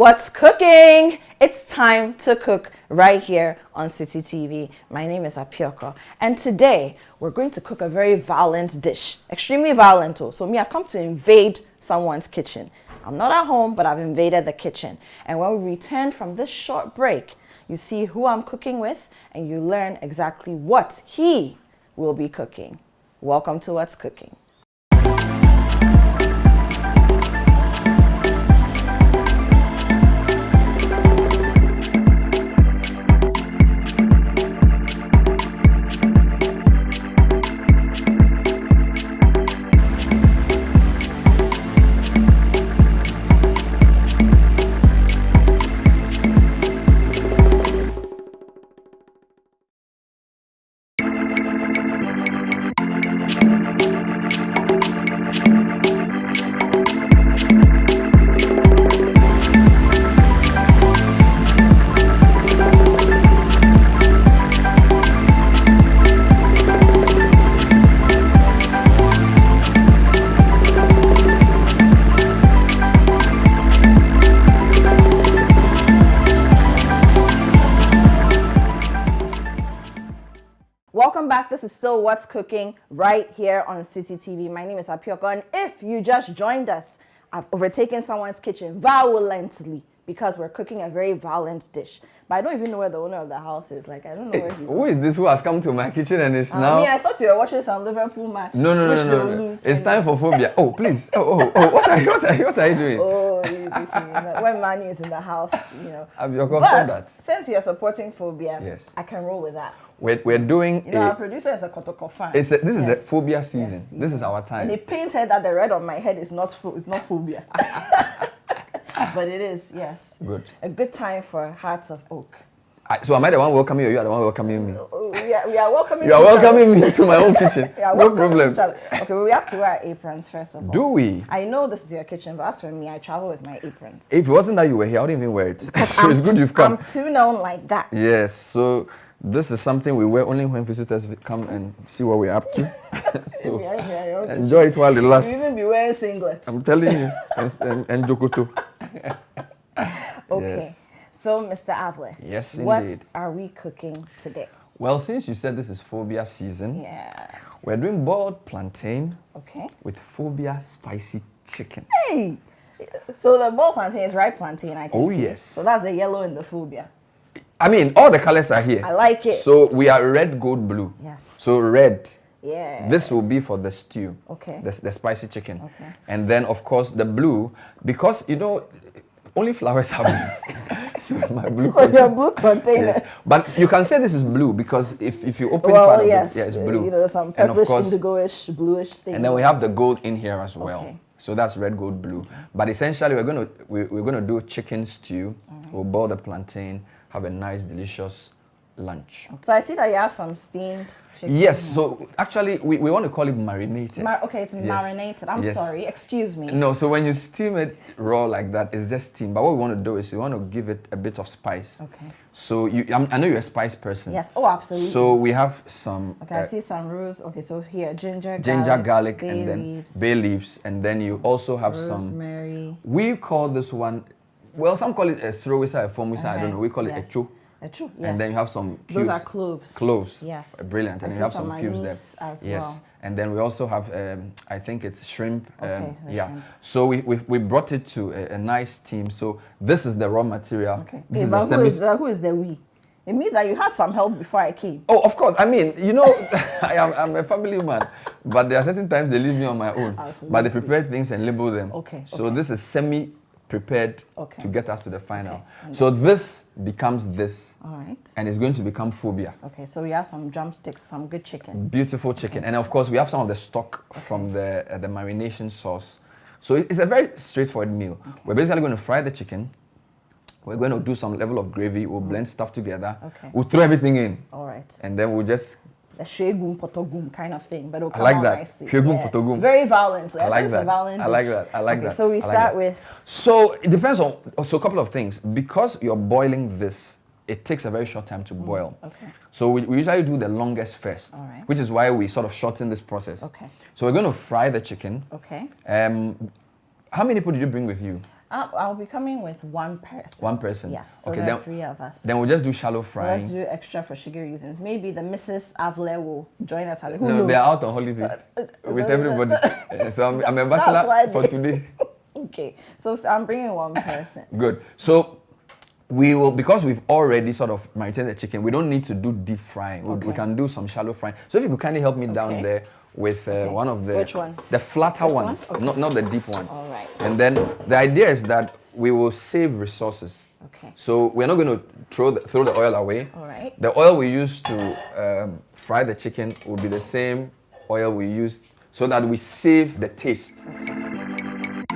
What's cooking? It's time to cook right here on City TV. My name is Apiorkor, and today we're going to cook a very violent dish. Extremely violent. So I've come to invade someone's kitchen. I'm not at home, but I've invaded the kitchen. And when we return from this short break, you see who I'm cooking with, and you learn exactly what he will be cooking. Welcome to What's Cooking. Welcome back. This is still What's Cooking right here on City TV. My name is Apiorkor, and if you just joined us, I've overtaken someone's kitchen violently because we're cooking a very violent dish. But I don't even know where the owner of the house is. Like, I don't know where he's. Who is this who has come to my kitchen and is now? I thought you were watching some Liverpool match. No. It's time for Phobia. Oh, please. What are you doing? Oh, when money is in the house, you know. But since you're supporting Phobia, yes, I can roll with that. We're doing. Our producer is a Kotoko fan. This is a Phobia season. Yes, this is our time. And he painted that the red on my head is not Phobia. But it is, yes. Good. A good time for Hearts of Oak. So am I the one welcoming you, or you are the one welcoming me? We are welcoming you. You are welcoming me to my own kitchen. No problem. Okay, we have to wear aprons first of all. Do we? I know this is your kitchen, but as for me, I travel with my aprons. If it wasn't that you were here, I wouldn't even wear it. So it's good you've come. I'm too known like that. Yes, so this is something we wear only when visitors come and see what we're up to. So enjoy it while it lasts. You even be wearing singlets. I'm telling you. and Jokoto. Okay. Yes. So, Mr. Avle. Yes, indeed. What are we cooking today? Well, since you said this is Phobia season, we're doing boiled plantain with Phobia spicy chicken. Hey! So the boiled plantain is ripe plantain, I can see. Yes. So that's the yellow in the Phobia. I mean, all the colors are here. I like it. So we are red, gold, blue. Yes. So red. Yeah. This will be for the stew. Okay. The spicy chicken. Okay. And then, of course, the blue, because, you know, only flowers have blue. So my blue. So your blue containers. Yes. But you can say this is blue because if you open part of it, it's blue. You know, some purplish, indigo-ish, bluish thing. And then we have the gold in here as well. Okay. So that's red, gold, blue. Okay. But essentially, we're gonna do chicken stew. We'll boil the plantain, have a nice, delicious lunch. So I see that you have some steamed chicken. Yes, so actually we want to call it marinated. It's marinated. I'm sorry, excuse me. No, so when you steam it raw like that, it's just steam. But what we want to do is we want to give it a bit of spice. Okay. So I know you're a spice person. Yes, oh absolutely. So we have some... Okay, I see some rose. Okay, so here, ginger, garlic, bay and then leaves. Bay leaves. And then you also have rosemary. We call this one, well, some call it a strawisa, a fomisa, I don't know. We call it a cho. Yes. And then you have some cubes. Those are cloves. Cloves. Yes. Brilliant. And you have some cubes there. As yes. Well. And then we also have, I think it's shrimp. Shrimp. So we brought it to a nice steam. So this is the raw material. Okay. This but who is the we? It means that you had some help before I came. Oh, of course. I mean, you know, I'm a family man. But there are certain times they leave me on my own. Absolutely. But they prepare things and label them. Okay. So this is prepared to get us to the final. Okay. So this becomes this. All right. And it's going to become Phobia. Okay, so we have some drumsticks, some good chicken. Beautiful chicken. Okay. And of course, we have some of the stock from the marination sauce. So it's a very straightforward meal. Okay. We're basically going to fry the chicken. We're going to do some level of gravy. We'll blend stuff together. Okay. We'll throw everything in. All right. And then we'll just... a shegum potogum kind of thing, but it'll come I like out that. nicely. Shegum potogum. Very violent. I like that. I like that. So we start with... So it depends on... So a couple of things. Because you're boiling this, it takes a very short time to boil. Okay. So we usually do the longest first. All right. Which is why we sort of shorten this process. Okay. So we're going to fry the chicken. Okay. How many people did you bring with you? I'll be coming with one person. One person. Yes. So okay, there are then, 3 of us. Then we'll just do shallow Let's frying. do extra for sugar reasons. Maybe the Mrs. Avle will join us. Who No, knows? they're out on holiday with everybody. So I'm a bachelor for today. Okay, so I'm bringing one person. Good. So we will, because we've already sort of marinated the chicken, we don't need to do deep frying. We can do some shallow frying. So if you could kindly help me down there with one of the... Which one? The flatter This ones, one? Okay. not the deep one. All right. And then the idea is that we will save resources. Okay. So we're not going to throw the oil away. All right. The oil we use to fry the chicken will be the same oil we use so that we save the taste. Okay.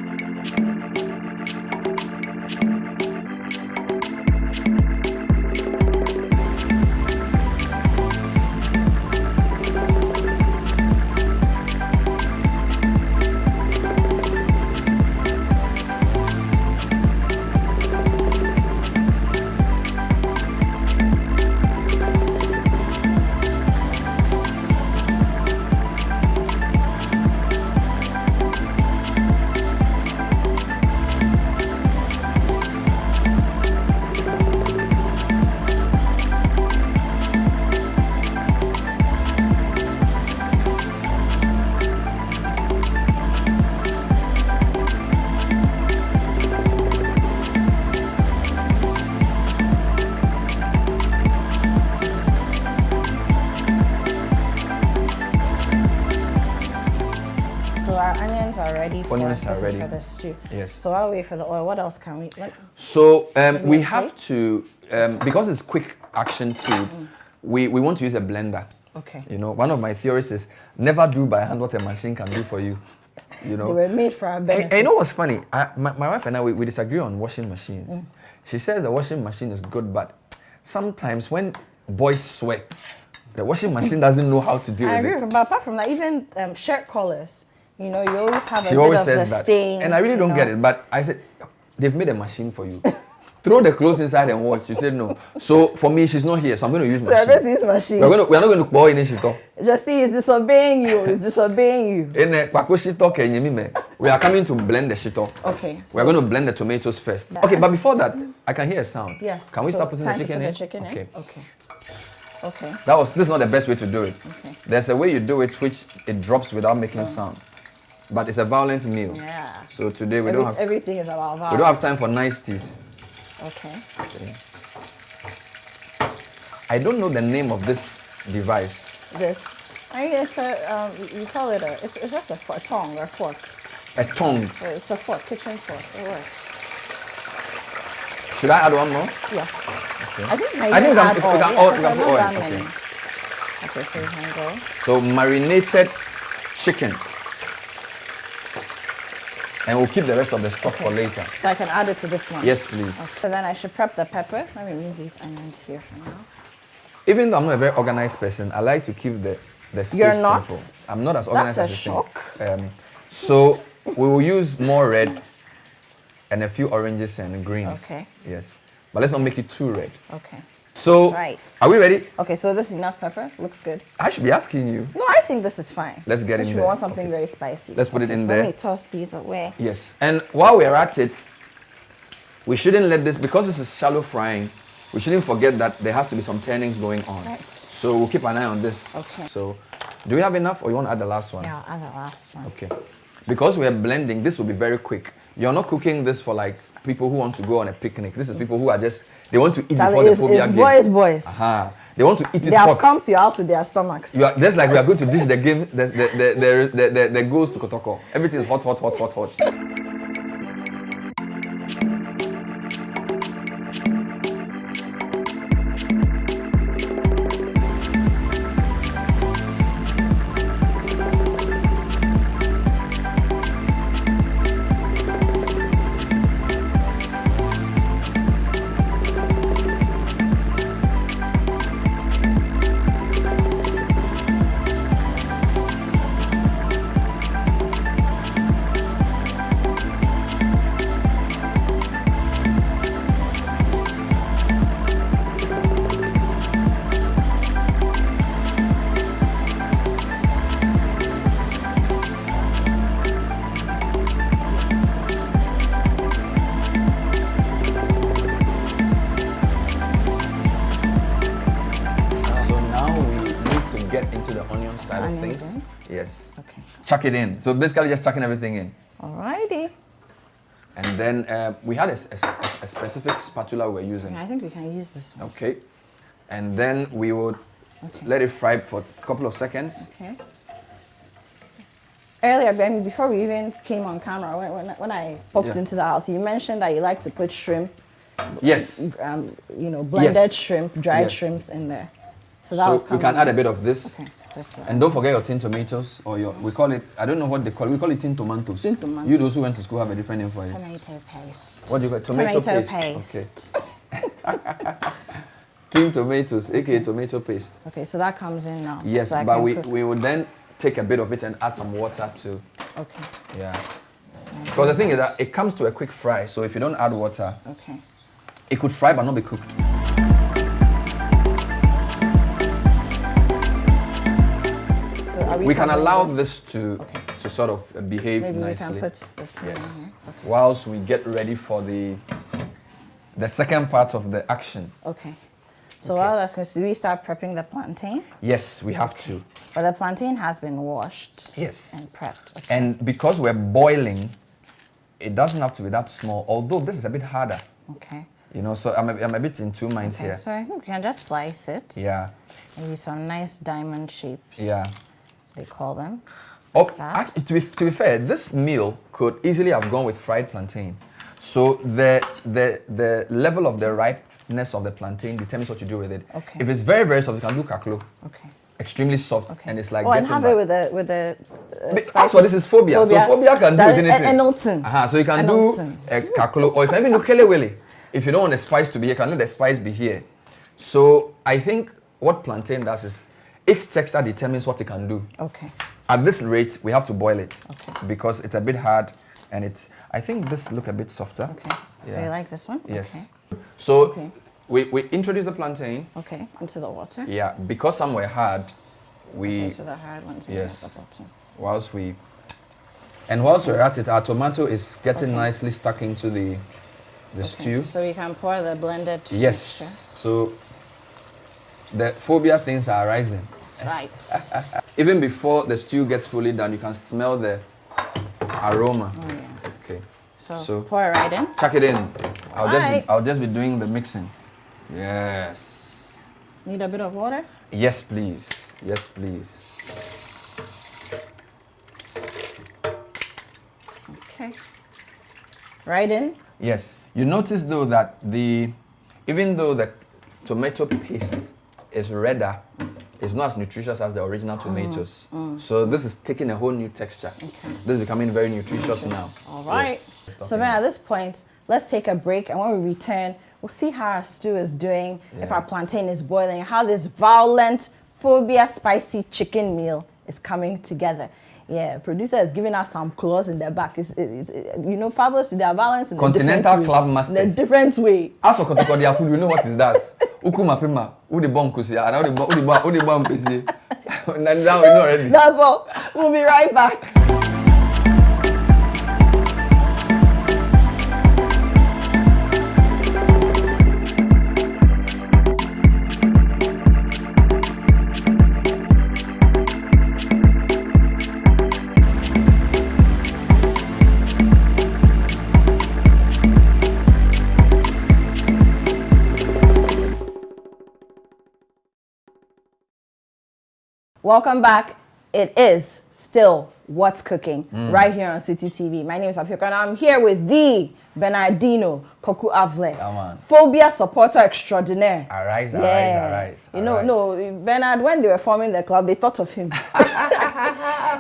Onions are ready. Onions are ready. For the stew. Yes. So I'll wait for the oil. What else can we? So we have to, because it's quick action food, we want to use a blender. Okay. You know, one of my theories is never do by hand what a machine can do for you. You know. They were made for our benefit. And you know what's funny? My wife and I, we disagree on washing machines. She says the washing machine is good, but sometimes when boys sweat, the washing machine doesn't know how to deal with it. But apart from that, even shirt collars, you know, you always have She a bit always of says the that. stain. And I really don't get it, but I said, they've made a machine for you. Throw the clothes inside and wash. She said no. So for me, she's not here, so I'm going to use machine. So let's use machine. We're not going to boil in it. Just see, it's disobeying you. It's disobeying you. We are coming to blend the shito. Okay. We're going to blend the tomatoes first. Yeah. Okay, but before that, I can hear a sound. Yes. Can we start putting the time to chicken put in? the chicken in? Okay. Okay. Okay. This is not the best way to do it. Okay. There's a way you do it which it drops without making sound. But it's a violent meal. Yeah. So today everything is about violence. we don't have time for niceties. Okay. I don't know the name of this device. This. I mean, it's a, you call it it's just a tongue or fork. A tongue. It's a fork, kitchen fork. It works. Should I add one more? Yes. Okay. I think I think add we oil. can Yeah, we can put oil. that Okay. many. Okay, so you can go. So marinated chicken. And we'll keep the rest of the stock for later. So I can add it to this one? Yes, please. Okay. So then I should prep the pepper. Let me move these onions here for now. Even though I'm not a very organized person, I like to keep the space You're not? simple. I'm not as organized That's as a you shock. think. So we will use more red and a few oranges and greens. Okay. Yes. But let's not make it too red. Okay. So, That's right. are we ready? Okay, so this is enough pepper. Looks good. I should be asking you. No, I think this is fine. Let's get Since in we there. want something Okay. very spicy. Let's put it in so there. Let me toss these away. Yes. And while we're at it, we shouldn't let this, because this is shallow frying, we shouldn't forget that there has to be some turnings going on. Right. So we'll keep an eye on this. Okay. So, do we have enough or you want to add the last one? Yeah, I'll add the last one. Okay. Because we're blending, this will be very quick. You're not cooking this for like people who want to go on a picnic. This is people who are just, they want to eat before the Phobia game. Boys. Aha. They want to eat it They have hot. come to your house with their stomachs. Just like we are going to dish the game, the goals to Kotoko. Everything is hot, hot, hot, hot, hot. get into the onion side of Onions things. in? Yes. Okay. Chuck it in. So basically just chucking everything in. Alrighty. And then we had a specific spatula we're using. Okay, I think we can use this one. Okay. And then we would let it fry for a couple of seconds. Okay. Earlier, Ben, before we even came on camera, when I popped into the house, you mentioned that you like to put shrimp. Yes. Blended shrimp, dried shrimps in there. So we can add a bit of this. Okay. And don't forget your tin tomatoes or we call it, I don't know what they call it, we call it tin tomatoes. Tin tomatoes. You those who went to school have a different name for it. Tomato paste. What do you call it? Tomato paste. Okay. Tin tomatoes, aka tomato paste. Okay, so that comes in now. Yes, so but we would then take a bit of it and add some water to. Okay. Yeah. Because the thing is that it comes to a quick fry, so if you don't add water, it could fry but not be cooked. So we can allow this to sort of behave maybe nicely. We can put this one in here. Okay. Whilst we get ready for the second part of the action. Okay. So while that's going to, do we start prepping the plantain? Yes, we have to. But the plantain has been washed. Yes. And prepped. Okay. And because we're boiling, it doesn't have to be that small, although this is a bit harder. Okay. You know, so I'm a bit in two minds here. So I think we can just slice it. Yeah. Maybe some nice diamond shapes. Yeah. They call them. Oh, actually, to be fair, this meal could easily have gone with fried plantain. So the level of the ripeness of the plantain determines what you do with it. Okay. If it's very, very soft, you can do kaklo. Okay. Extremely soft, and it's like and have it with the as for this is phobia. So phobia can do anything. So you can do a kaklo, or you can even do kelewele. If you don't want the spice to be here, you can let the spice be here. So I think what plantain does is its texture determines what it can do. Okay. At this rate, we have to boil it because it's a bit hard, and I think this look a bit softer. Okay. Yeah. So you like this one? Yes. Okay. So we introduce the plantain. Okay. Into the water. Yeah, because some were hard, So the hard ones. Yes. At the bottom. Whilst we're at it, our tomato is getting nicely stuck into the stew. So we can pour the blended Yes. mixture. So the phobia things are rising. That's right. Even before the stew gets fully done, you can smell the aroma. Oh yeah. Okay. So pour it right in. Chuck it in. I'll just be doing the mixing. Yes. Need a bit of water? Yes, please. Yes, please. Okay. Right in? Yes. You notice though that even though the tomato paste is redder, it's not as nutritious as the original tomatoes. So this is taking a whole new texture. Okay. This is becoming very nutritious now. All right. Yes. So then at this point, let's take a break, and when we return, we'll see how our stew is doing, if our plantain is boiling, how this violent phobia spicy chicken meal is coming together. Yeah, producer is giving us some claws in the back. It's fabulous. They are violent in Continental Club Masters. In a different way. As for their food, we know what it does. Ukuma pima, udi bomb kusi, and udi bomb busy. Now we know already. That's all. We'll be right back. Welcome back. It is still What's Cooking right here on City TV. My name is Apiorkor, and I'm here with the Bernardino Avle, Phobia supporter extraordinaire. Arise, arise. No, Bernard, when they were forming the club, they thought of him.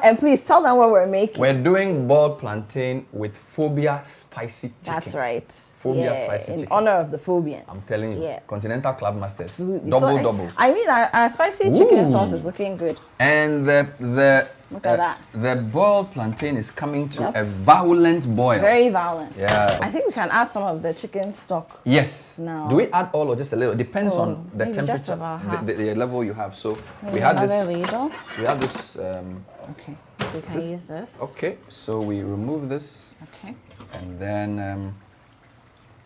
And please tell them what we're making. We're doing boiled plantain with phobia spicy chicken. That's right. Phobia spicy chicken. In honor of the Phobians. I'm telling you. Yeah. Continental Club Masters. Absolutely. Double. I mean, our spicy chicken sauce is looking good. And look at that. The boiled plantain is coming to a violent boil. Very violent. Yeah. I think we can add some of the chicken stock. Yes. No. Do we add all or just a little? It depends on the temperature, the level you have. So we have this. Ladle. We have this. Okay. So we can use this. Okay. So we remove this. Okay. And then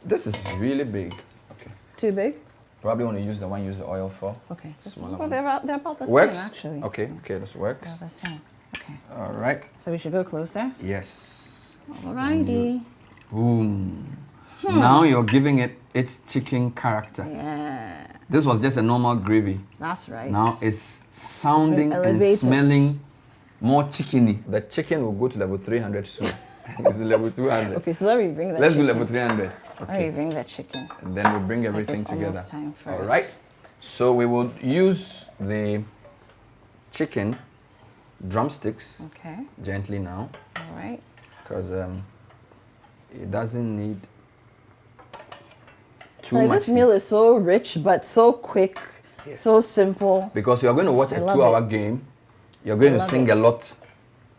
this is really big. Okay. Too big? Probably want to use the one you use the oil for. Okay. Smaller Well, one. they're about the Works? same, actually. Okay, this works. They're the same. Okay. All right. So we should go closer. Yes. Alrighty. Boom. Now you're giving it its chicken character. Yeah. This was just a normal gravy. That's right. Now it's sounding and elevated. smelling more chickeny. The chicken will go to level 300 soon. It's level 200. Okay, so let me bring the Let's chicken. do level 300. Let me Okay. bring the chicken. And then we bring It's like everything it's together. almost time for All it. right. So we will use the chicken drumsticks Okay. gently now, All right. because it doesn't need too Like much this meal heat. is so rich, but so quick, so simple. Because you're going to watch a love 2-hour it. game. You're going to love sing it. a lot.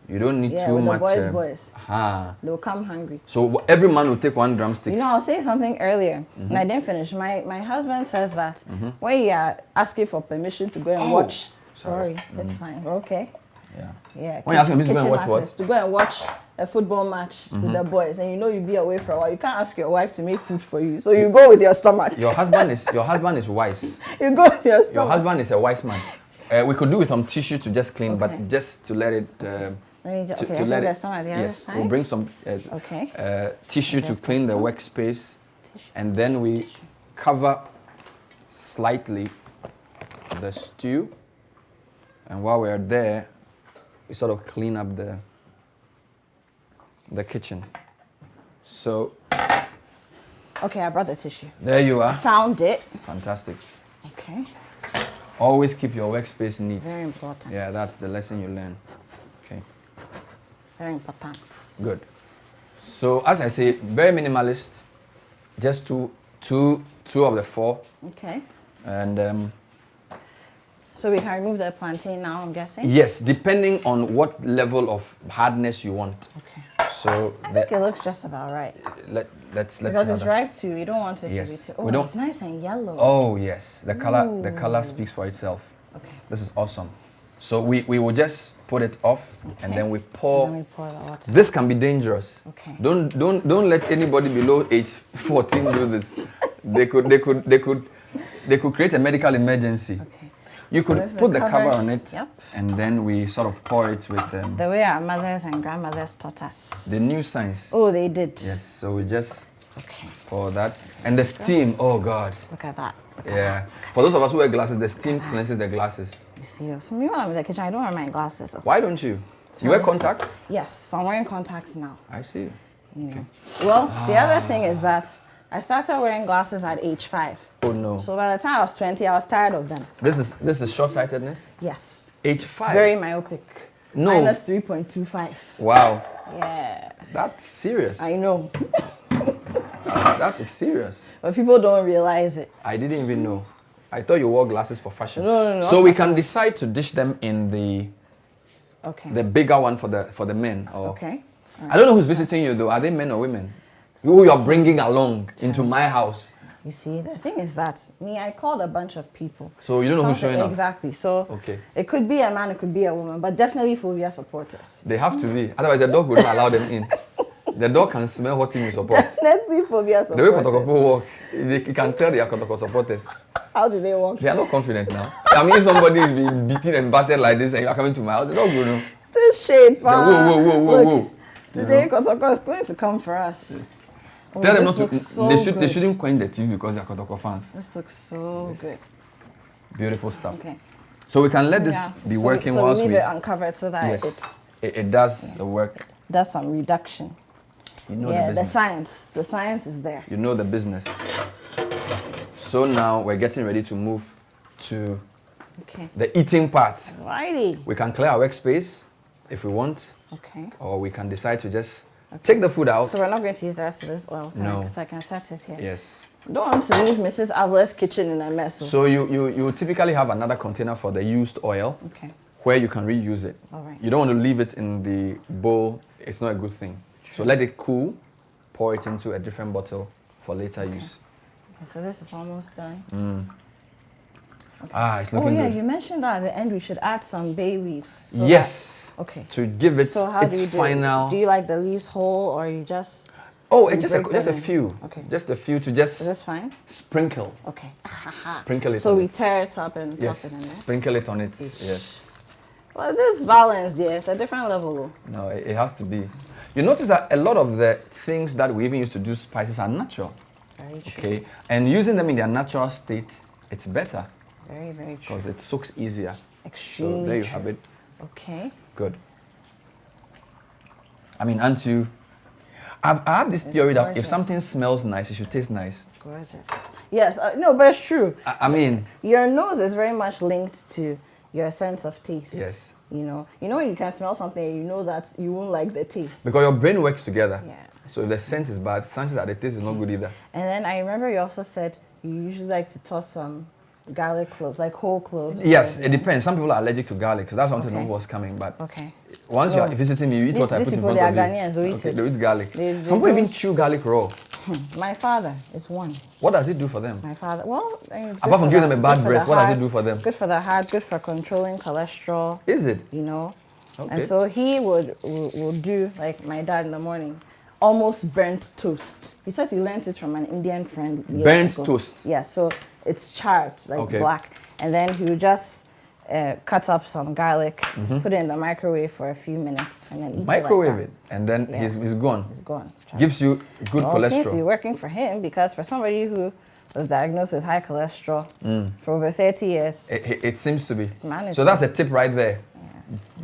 You don't need Yeah, too with much. the boys. Ah. They'll come hungry. So every man will take one drumstick. You know, I was saying something earlier, and I didn't finish. My husband says that when you are asking for permission to go and Oh, watch, sorry. it's fine. We're okay. Yeah. Yeah. When you ask him to go and kitchen watch what? matters. To go and watch a football match with the boys, and you know you'll be away for a while. You can't ask your wife to make food for you, so you go with your stomach. Your husband is wise. You go with your Your stomach. husband is a wise man. We could do with some tissue to just clean, Okay. but just to let it. Let me just, To okay, I think let there's it. some at the other Yes, side. we'll bring some Okay. tissue to Let's clean put the some workspace, tissue. and then we cover slightly the stew. And while we're there, we sort of clean up the kitchen. So Okay, I brought the tissue. there you I are. found it. Fantastic. Okay. Always keep your workspace neat. Very important. Yeah, that's the lesson you learn. Okay, very important. good. So as I say, very minimalist. Just two of the 4, Okay. and So we can remove the plantain now, I'm guessing? yes, depending on what level of hardness you want. Okay. So I think it looks just about right. let's Because see it's how that- ripe too. You don't want it Yes. to be too. We Oh, don't- it's nice and yellow. Oh yes, the color Ooh. speaks for itself. Okay. This is awesome. So we will just put it off, and Okay. then we pour. And then we pour the water. This can be dangerous. Okay. Don't let anybody below age 14 do this. They could create a medical emergency. Okay. You So could there's the put the cover cover. on it, Yep. and then we sort of pour it with The way our mothers and grandmothers taught us. the new science. Oh, they did. Yes, so we just Okay. pour that, and the steam. Oh God. Look at that. Look at Yeah. For those of us who wear glasses, the steam cleanses the glasses. that. You see, so me when I'm in the kitchen, I don't wear my glasses. So. Why don't you? You wear contact? Yes, so I'm wearing contacts now. I see. You know. Well, the other thing is that I started wearing glasses at age 5. Oh no. So by the time I was 20, I was tired of them. This is short-sightedness. Yes. Age 5. Very myopic. No. Minus 3.25. Wow. Yeah. That's serious. I know. That is serious. But people don't realize it. I didn't even know. I thought you wore glasses for fashion. No, So we can decide to dish them in Okay. the bigger one for the men. Or Okay. I don't know who's visiting you though. Are they men or women? Who you're bringing along into my house? You see, the thing is that I called a bunch of people. So you don't know who's Something- showing up. Exactly. So Okay. it could be a man, it could be a woman, but definitely Phobia supporters. They have to be. Otherwise, the dog wouldn't allow them in. The dog can smell what team you support. Definitely Phobia The way supporters. Kotoko walk, you can tell they are Kotoko supporters. How do they walk? They are not confident now. I mean, if somebody is being beaten and battered like this and you are coming to my house, the dog will know. This shape. Say, whoa. Look, today Kotoko is going to come for us. Oh, Tell them this not to. looks so They good. shouldn't quench the TV because they are Kotoko fans. This looks so good. Beautiful stuff. Okay. So we can let this Yeah. be So working so whilst we leave we. it uncovered so that Yes, it does the work. does some reduction. You know Yeah, the the business. the science is there. You know the business. So now we're getting ready to move to Okay. the eating part. Righty. We can clear our workspace if we want, Okay. or we can decide to just take the food out. So we're not going to use the rest of this oil. No. So I can set it here. Yes. Don't want to leave Mrs. Avle's kitchen in a mess. So you typically have another container for the used oil Okay. where you can reuse it. All right. You don't want to leave it in the bowl. It's not a good thing. So let it cool, pour it into a different bottle for later use. Okay, so this is almost done. Ah, it's Oh looking yeah, good. you mentioned that at the end we should add some bay leaves. So Yes. that- okay. To give it So how its do you do final. it? Do you like the leaves whole or you just... Oh, You just a break them in. few. Okay. Just a few to Is just this fine? sprinkle. Okay. Sprinkle it So on we it. tear it up and Yes, toss it in there. sprinkle it on it. Yes. Well, this balance, yeah, it's a different level. No, it has to be. You notice that a lot of the things that we even use to do spices are natural. Very true. Okay, and using them in their natural state, it's better Very, very true. because it soaks easier. Extremely So there you true. have it. Okay. Good. I mean, aren't you? I have this It's theory that if gorgeous. something smells nice, it should taste nice. Gorgeous. Yes, no, but it's true. I mean, Your nose is very much linked to your sense of taste. yes, You know when you can smell something, you know that you won't like the taste. because your brain works together. Yeah. So if the scent is bad, chances are the taste is not good either. And then I remember you also said you usually like to toss some garlic cloves, like whole cloves. Yes, it depends. Some people are allergic to garlic, so that's why I want to know Okay. who was coming. But Okay. once No. you're visiting me, you eat These- what I these put in people, front they of are you. Ghanaians, who eat Okay, it. they eat garlic. They Some people even don't- chew garlic raw. My father is one. What does it do for them? My father, well, I mean, it's good Apart from for giving the- them a bad good for breath, the what does it heart, do for them? Good for the heart, good for controlling cholesterol, Is it? you know. Okay. And so he would do, like my dad in the morning, almost burnt toast. He says he learned it from an Indian friend. years Burnt ago. toast? Yeah, so it's charred, like Okay. black. And then he would just cut up some garlic, put it in the microwave for a few minutes, and then eat Microwave it. it, and then Yeah. he's gone. It's gone. Gives you good Well, it seems to be cholesterol. working for him because for somebody who was diagnosed with high cholesterol for over 30 years, It seems to be. manageable. So that's a tip right there.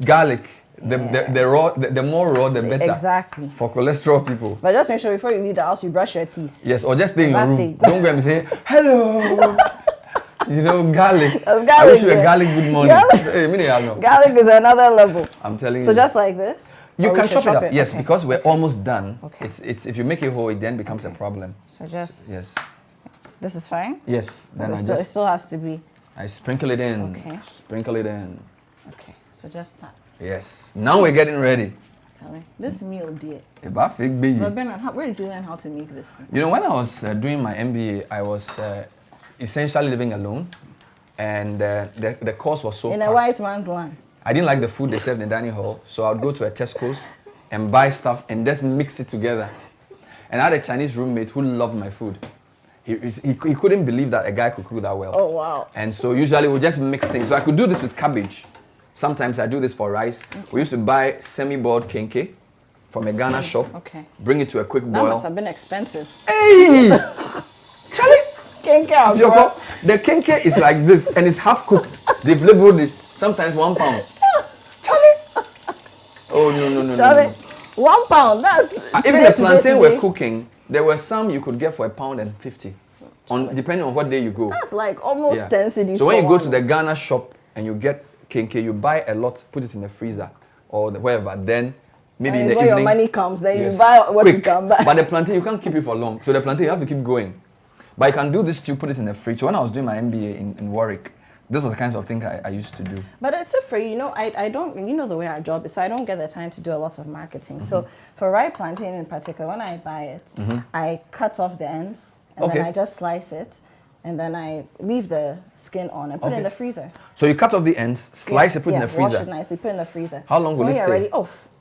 Garlic, the more raw, the better. Exactly. For cholesterol people. But just make sure before you leave the house, you brush your teeth. Yes, or just stay in your room. Exactly. Don't go and say, hello. You know, garlic. That's I wish garlic, you a yeah. garlic good morning. Garlic. Hey, meaning I know. Garlic is another level. I'm telling So you. just like this? You Or we can should chop it up. Yes, Okay. because we're almost done. Okay. It's if you make it whole, it then becomes a problem. So just, Yes. this is fine? Yes. Then So I it just still has to be, I sprinkle it in. Okay. Sprinkle it in. okay. So just that. Yes. Now we're getting ready. Really. This meal, dear. Eba fig baby. But Bernard, where did you learn how to make this thing? You know, when I was doing my MBA, I was essentially living alone, and the course was so In a packed. white man's land. I didn't like the food they served in the dining hall, so I'd go to a Tesco's and buy stuff and just mix it together. And I had a Chinese roommate who loved my food. He couldn't believe that a guy could cook that well. Oh, wow. And so usually we just mix things. So I could do this with cabbage. Sometimes I do this for rice. We used to buy semi-boiled kenke from a Ghana shop. Okay. Bring it to a quick That must boil. have been expensive. Hey! Charlie! Kenke, Apiorkor, the kenke is like this and it's half cooked. They've labeled it. Sometimes 1 pound. Charlie! Oh, no. Charlie, 1 pound, that's... Even the plantain we're cooking, there were some you could get for £1.50. Depending on what day you go. That's like almost Yeah. 10 cedis. So when for you go one. to the Ghana shop and you get kenke, you buy a lot, put it in the freezer or wherever. Then maybe in And the when evening. your money comes, then Yes. you buy what you Quick. can buy. But the plantain you can't keep it for long. So the plantain you have to keep going. But you can do this too, put it in the fridge. So when I was doing my MBA in Warwick, this was the kinds of thing I used to do. But it's a free, I don't, the way our job is, so I don't get the time to do a lot of marketing. So for ripe plantain in particular, when I buy it, I cut off the ends and then Okay. I just slice it and then I leave the skin on and put it in Okay. the freezer. So you cut off the ends, slice it, put it in the freezer. Wash it nicely, put it in the freezer. How long so will when it you're stay?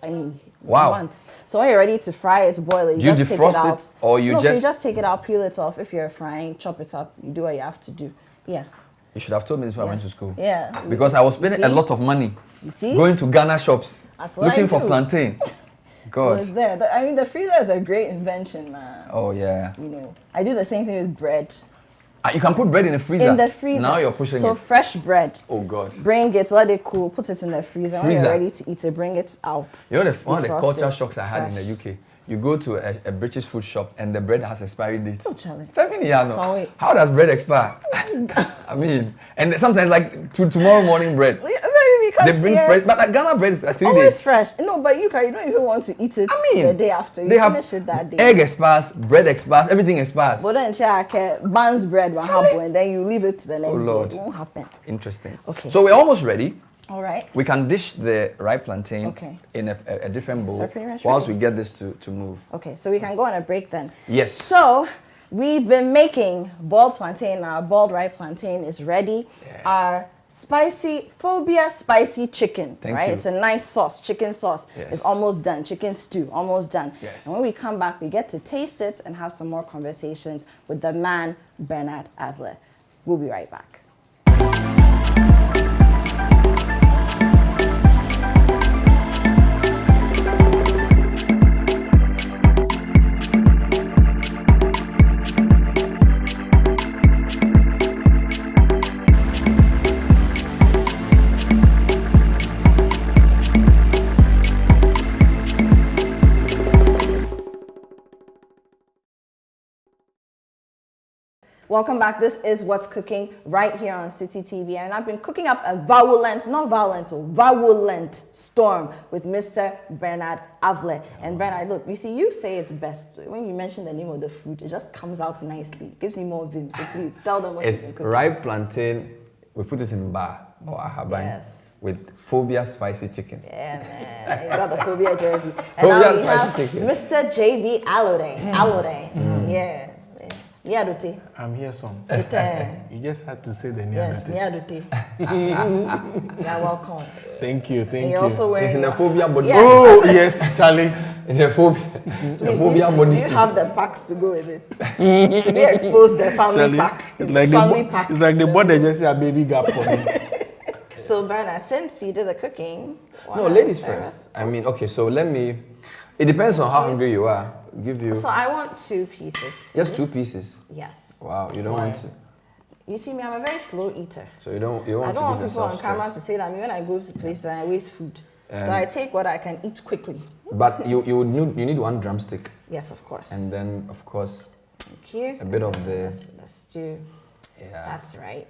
ready, Wow. months. So when you're ready to fry it, boil it, Do you just take defrost it out. it or you no, so just- you just take it out, peel it off. If you're frying, chop it up, you do what you have to do. Yeah. You should have told me this when I went to Yes. school. Yeah. Because I was spending a see? lot of money You see? going to Ghana shops, That's what looking I for do. plantain. So God. it's there. The freezer is a great invention, man. Oh, yeah. I do the same thing with bread. You can put bread in the freezer. In the freezer. Now you're pushing so it. fresh bread. Oh, God. Bring it, let it cool, put it in the freezer. When Freezer. you're ready to eat it, bring it out. You know, one of the Defrost culture it. shocks I It's had in fresh. the UK, you go to a British food shop and the bread has expiry date. Oh, Charlie. Tell me, yeah, no. Sorry. How does bread expire? I mean, and sometimes like tomorrow morning bread. Yeah, maybe because They bring here, fresh, but like Ghana bread is like 3 always days. fresh. No, but you don't even want to eat it I mean, the day after. You they have finish it that day. egg expires, bread expires, everything expires. But then check Ban's bread will happen and then you leave it to the next Lord. day. It won't happen. Interesting. Okay. So we're almost ready. All right. We can dish the ripe plantain Okay. in a different bowl So pretty much whilst ready. we get this to move. Okay, so we can go on a break then. Yes. So we've been making boiled plantain. Our boiled ripe plantain is ready. Yes. Our spicy Phobia spicy chicken. Thank right? you. It's a nice sauce, chicken sauce. Yes. It's almost done. Chicken stew, almost done. Yes. And when we come back, we get to taste it and have some more conversations with the man, Bernard Avle. We'll be right back. Welcome back. This is What's Cooking right here on City TV. And I've been cooking up a violent storm with Mr. Bernard Avle. And Bernard, look, you see, you say it best. When you mention the name of the food, it just comes out nicely. It gives me more vim. So please, tell them what you've been It's cooking. ripe plantain. We put it in bar or ahaban Yes. with Phobia spicy chicken. Yeah, man. You got the Phobia jersey. And Phobia now we spicy have chicken. Mr. JB Alode. Yeah. Niadote. I'm here, son. Ite. You just had to say the name. Yes, Niadote. You're welcome. Thank you, And thank you're you. also wearing It's in the your- Phobia body. Yes. Oh, yes, Charlie. In the Phobia, the Phobia body Do you suit. have the packs to go with it? Should we expose the family Charlie. pack? It's like family the, pack. it's like the body just a baby gap for me. So Bernard, since you did the cooking, why No, not ladies share first. us? I mean, okay, so let me, it depends on how hungry you are. Give you So I want 2 pieces. just 2 please. pieces. Yes. Wow, you don't want to. You see me, I'm a very slow eater. So you don't I want don't to want give people on yourself camera stress. to say that when I go to places I waste food. So I take what I can eat quickly. But you need 1 drumstick, Yes, of course. and then of course Thank you. a bit of the The stew. yeah. That's right.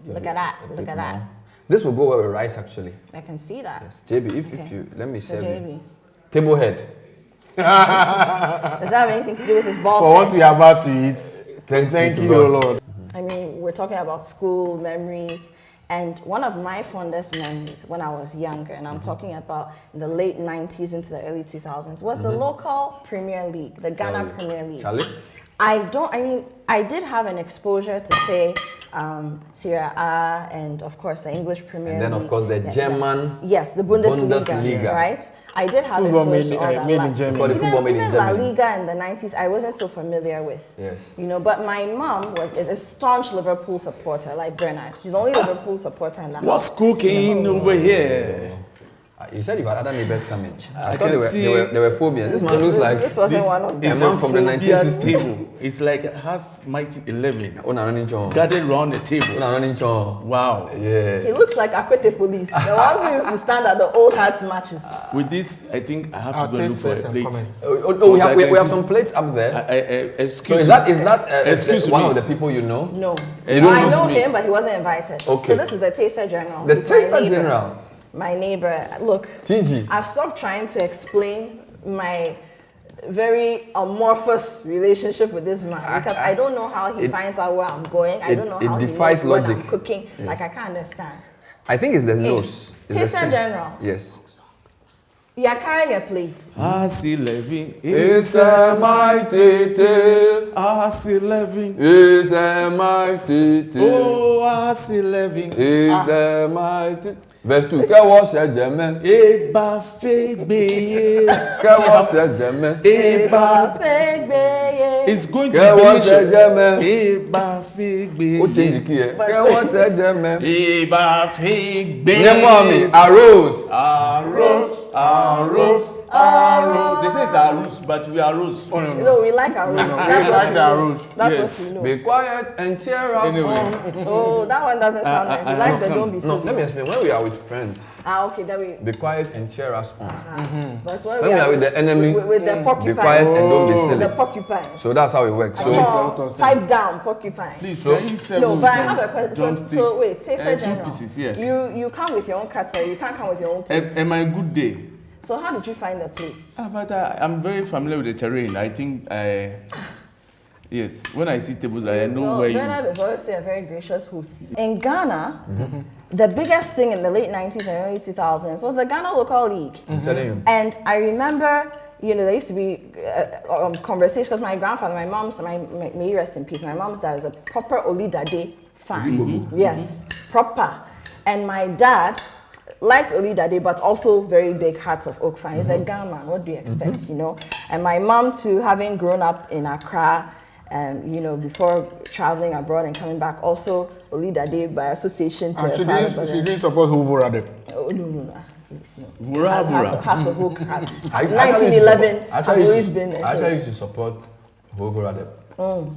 Look at that. a Look bit at that. more. This will go well with rice actually. I can see that. Yes, JB, if Okay. you let me So serve you. JB. Table head. Does that have anything to do with his ball? For what we are about to eat, Thank thank to you, God. Lord. I mean, we're talking about school memories, and one of my fondest memories when I was younger, and I'm talking about the late 90s into the early 2000s, was the local Premier League, the Ghana Premier League. Charlie? I did have an exposure to, say, Serie A and, of course, the English Premier League. And then, of course, the German Yes, the Bundesliga, Bundesliga. right? I did have Football exposure made- to all that. made in Like, Germany. Call it football made in even La Germany. Liga in the 90s, I wasn't so familiar with. Yes. You know, but my mom is a staunch Liverpool supporter, like Bernard. She's the only Liverpool supporter in the house. What's cooking over here? You said you had other neighbors coming. I thought can they were, see- they were phobians. This man looks like This wasn't one of them. a man from the Phobia 1960s. table. It's like it has mighty 11 Oh, no, running chon. gathered around the Oh, table. no, running chon. Wow. Yeah. He looks like Akwete Police, the one who used to stand at the old Hearts matches. With this, I think I have I'll to go and look taste for first a and plate. comment. Oh, we have Because some plates up there. So Excuse is me. that Excuse one me. of the people you know? No. You don't I lose know me. him, but he wasn't invited. Okay. So this is the Taster General. The He's my Taster neighbor. General. My neighbor. Look, TG. I've stopped trying to explain my very amorphous relationship with this man because I don't know how he finds out where I'm going. I don't know it how he defies knows when I'm logic. cooking. Yes. Like, I can't understand. I think it's the nose. It's the Taster scent. General. Yes. You are carrying a plate. I see living. It's a mighty tale. I see living. It's a mighty tale. Oh, I see living. It's a mighty. Verse 2. Kẹ́wọ́ ṣẹ̀jẹ̀ mẹ́. Eba fegbe. Kẹ́wọ́ ṣẹ̀jẹ̀ mẹ́. Eba. It's It's going to be Kẹ́wọ́ delicious. ṣẹ̀jẹ̀ mẹ́. Eba fegbe. Ó change kí ẹ. Kẹ́wọ́ ṣẹ̀jẹ̀ mẹ́. Eba fegbe. Nyẹ́ mọ́ mi, arose. Arroz. They say it's arroz, but we arroz. Oh, no, no. No, we like our roots. We That's like what the we know. arroz. That's Yes. what we know. Be quiet and cheer us Anyway. on. Oh, that one doesn't sound nice. We like the how don't be No, silly. let me explain. When we are with friends, Okay, then we. be quiet and cheer us on. But When we are with the enemy, with the be porcupine. quiet and don't be The silly. porcupine. So that's how it works. So Oh, pipe down, porcupine. Please, So- can you serve No, me but I some have a question. drumstick? So wait, say Two General. pieces, yes. You come with your own cutter. You can't come with your own plate. Am I good day? So how did you find the plate? But I'm very familiar with the terrain. I think yes, when I see tables, I know Well, where you. Bernard is obviously a very gracious host. In Ghana, the biggest thing in the late 90s and early 2000s was the Ghana Local League. I'm telling you. And I remember, you know, there used to be conversations because my grandfather, may he rest in peace, my mom's dad is a proper Olidade fan. Yes. proper. And my dad liked Olidade, but also very big Hearts of Oak fan. He's a Ghana man. What do you expect, you know? And my mom too, having grown up in Accra, and you know, before traveling abroad and coming back, also Olidade by association to her father. She didn't support Hoover Adep. Oh no. Please, no. Vura. House of Oak. 1911 has always been. I actually used to support Hoover Adep. Oh,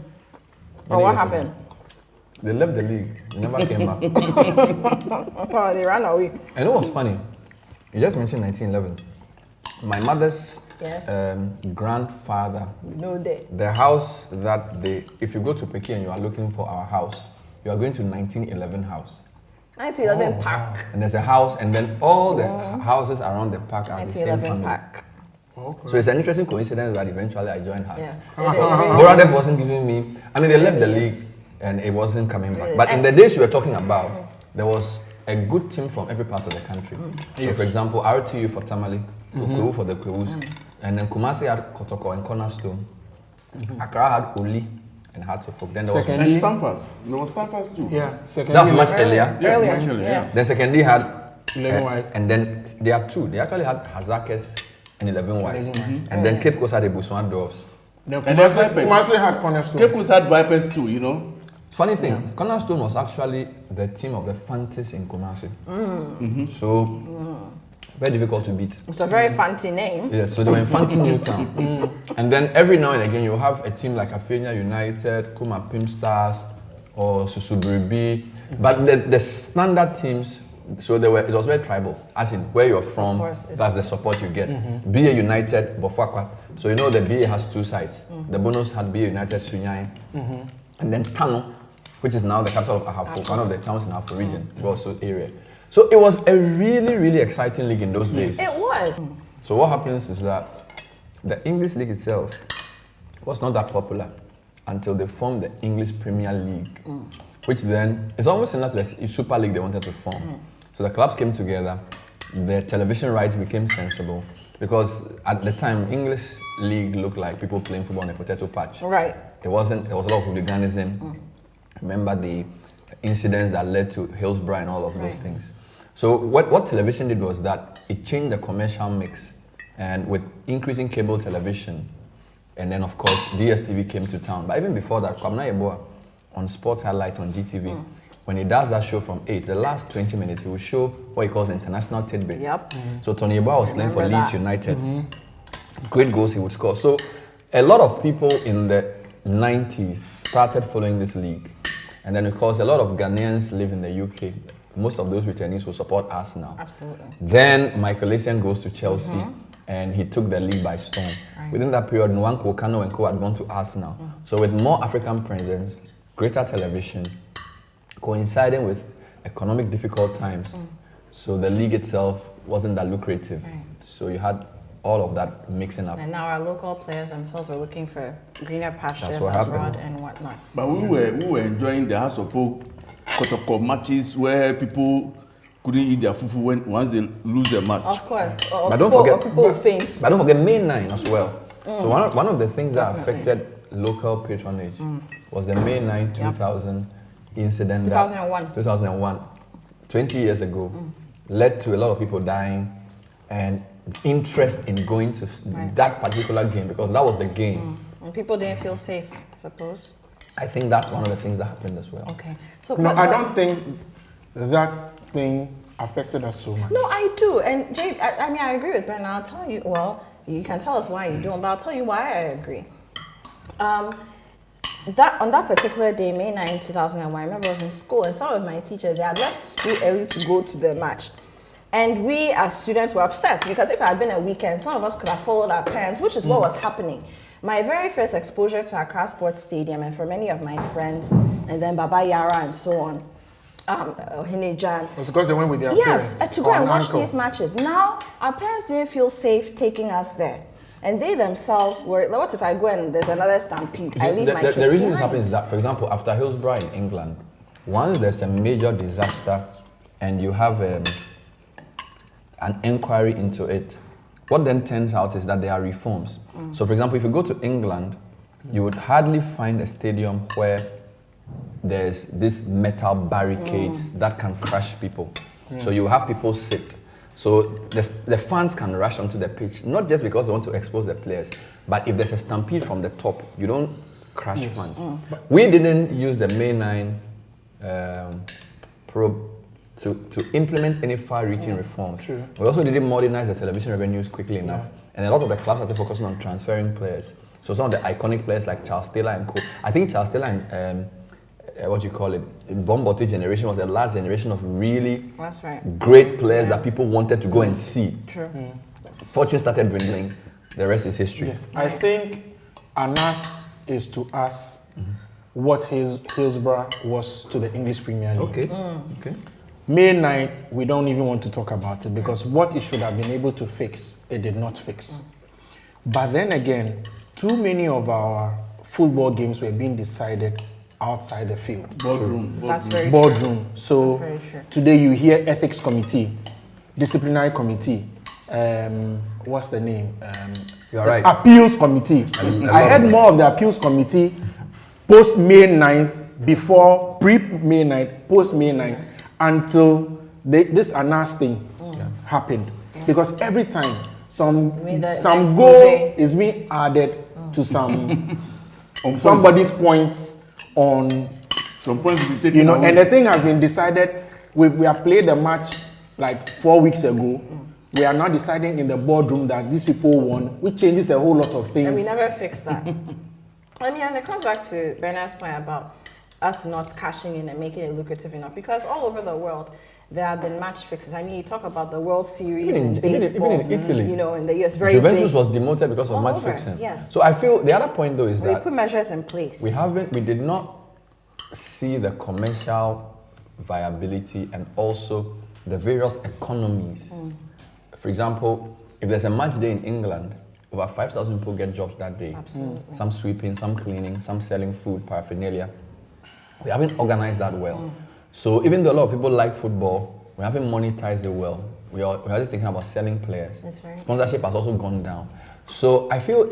what happened? They left the league. They never came back. Oh, they ran away. And it was funny. You just mentioned 1911. My mother's grandfather. No day. The house that if you go to Peking and you are looking for our house, you are going to 1911 house. 1911 Park. And there's a house, and then all the houses around the park are the same 1911 family. Park. Okay. So it's an interesting coincidence that eventually I joined Hearts. Yes. Boradep wasn't giving me. I mean, they left the league and it wasn't coming back. But in the days you were talking about, there was a good team from every part of the country. So, for example, RTU for Tamale, Ukwewu for the Kwewus, and then Kumasi had Kotoko and Cornerstone. Accra had Oli and Hearts of Oak. Then there was Secondly- And Stampers. There was Stampers too. Yeah, second. that's much earlier. Yeah, Earlier. much earlier. Yeah. Then secondly had 11 White. and then there are two. They actually had Hazakes and 11 Whites. And then Cape Coast had the Buswan Dwarfs. Then And then Vipers. Kumasi had Cornerstone. Cape Coast had Vipers too, you know. Funny thing, Cornerstone was actually the team of the Fantas in Kumasi. So very difficult to beat. It's a very fancy name. Yes, so they were in Fanti Newtown. And then every now and again you have a team like Afenia United, Kuma Pim Stars, or Susuburi B. But the standard teams, so it was very tribal, as in where you're from, course, that's the support you get. BA United, Bofakwa. So you know the BA has two sides. The bonus had BA United, Sunyai. And then Tano, which is now the capital of Ahafo, one of the towns in Ahafo region, also area. So it was a really, really exciting league in those days. It was. So what happens is that the English league itself was not that popular until they formed the English Premier League, which then is almost similar to the Super League they wanted to form. So the clubs came together, the television rights became sensible, because at the time, English league looked like people playing football on a potato patch. Right. There was a lot of hooliganism. Remember the incidents that led to Hillsborough and all of those things. So what television did was that it changed the commercial mix, and with increasing cable television, and then of course DSTV came to town. But even before that, Kwabena Yeboah on Sports Highlights on GTV, when he does that show from 8, the last 20 minutes, he will show what he calls international tidbits. Yep. So Tony Yeboah was playing for Remember Leeds that. United. Great goals he would score. So a lot of people in the 90s started following this league. And then of course a lot of Ghanaians live in the UK. Most of those returnees will support Arsenal. Absolutely. Then Michael Essien goes to Chelsea and he took the league by storm. Right. Within that period, Nwankwo Kano and Co had gone to Arsenal. So with more African presence, greater television, coinciding with economic difficult times, so the league itself wasn't that lucrative. Right. So you had all of that mixing up. And now our local players themselves are looking for greener pastures what happened. abroad and whatnot. But we were enjoying the House of Oak Kotoko matches where people couldn't eat their fufu once they lose a match. Of course. Or But don't people, forget- or people faint. But don't forget May 9 as well. So one of the things that affected local patronage was the May 9 2000 incident. 2001. 2001, 20 years ago, led to a lot of people dying and interest in going to that particular game, because that was the game. And people didn't feel safe, I suppose. I think that's one of the things that happened as well. Okay. So No, I don't think that thing affected us so much. No, I do. And Jade, I mean, I agree with Bernard. I'll tell you, well, you can tell us why you don't, but I'll tell you why I agree. That on that particular day, May 9, 2001, I remember I was in school and some of my teachers, they had left school early to go to the match. And we as students were upset because if it had been a weekend, some of us could have followed our parents, which is what was happening. My very first exposure to Accra Sports Stadium, and for many of my friends, and then Baba Yara and so on, Hinejan, It's because they went with their yes, parents. to go or and an watch uncle. these matches. Now, our parents didn't feel safe taking us there. And they themselves were, like, what if I go and there's another stampede? I leave my kids The reason this behind. happens is that, for example, after Hillsborough in England, once there's a major disaster and you have an inquiry into it, what then turns out is that there are reforms. So, for example, if you go to England, you would hardly find a stadium where there's this metal barricades that can crush people. So you have people sit. So the fans can rush onto the pitch, not just because they want to expose the players, but if there's a stampede from the top, you don't crash fans. We didn't use the May 9 probe to implement any far-reaching reforms. True. We also didn't modernize the television revenues quickly enough. And a lot of the clubs started focusing on transferring players. So some of the iconic players like Charles Taylor and co. I think Charles Taylor and Bombotti generation was the last generation of really great players that people wanted to go and see. True. Fortune started dwindling. The rest is history. Yes. I think Anas is to us what Hillsborough was to the English Premier League. Okay. Okay. May 9th, we don't even want to talk about it because what it should have been able to fix, it did not fix. But then again, too many of our football games were being decided outside the field. Boardroom. That's very Boardroom. So That's very true. today you hear ethics committee, disciplinary committee, what's the name? You're right. Appeals committee. I heard more of the appeals committee post May 9th, before pre-May 9th, post May 9th, until this Anas thing happened. Because every time some goal is being added to some somebody's points on some points will be taken away. and the thing has been decided. We have played the match like 4 weeks ago. We are now deciding in the boardroom that these people won, which changes a whole lot of things. And we never fixed that. I mean, and it comes back to Bernard's point about us not cashing in and making it lucrative enough, because all over the world there have been match fixes. I mean, you talk about the World Series Even in Italy, you know, in the US, very Juventus big. was demoted because of All match over, fixing. yes. So I feel the other point though is We that put measures in place. we did not see the commercial viability and also the various economies. For example, if there's a match day in England, over 5,000 people get jobs that day. Absolutely. Some sweeping, some cleaning, some selling food, paraphernalia. We haven't organized that well. So even though a lot of people like football, we haven't monetized it well. We are just thinking about selling players. Sponsorship has also gone down. So I feel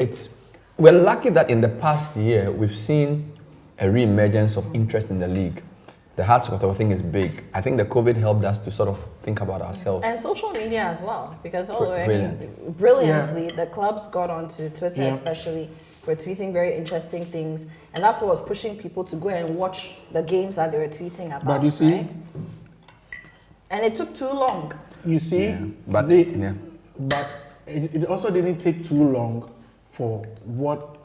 we're lucky that in the past year, we've seen a re-emergence of interest in the league. The hard soccer thing is big. I think the COVID helped us to sort of think about ourselves. And social media as well, because Brilliant. Brilliantly, the clubs got onto Twitter especially, were tweeting very interesting things, and that's what was pushing people to go and watch the games that they were tweeting about. But you see, right? And it took too long. you see, But it also didn't take too long for what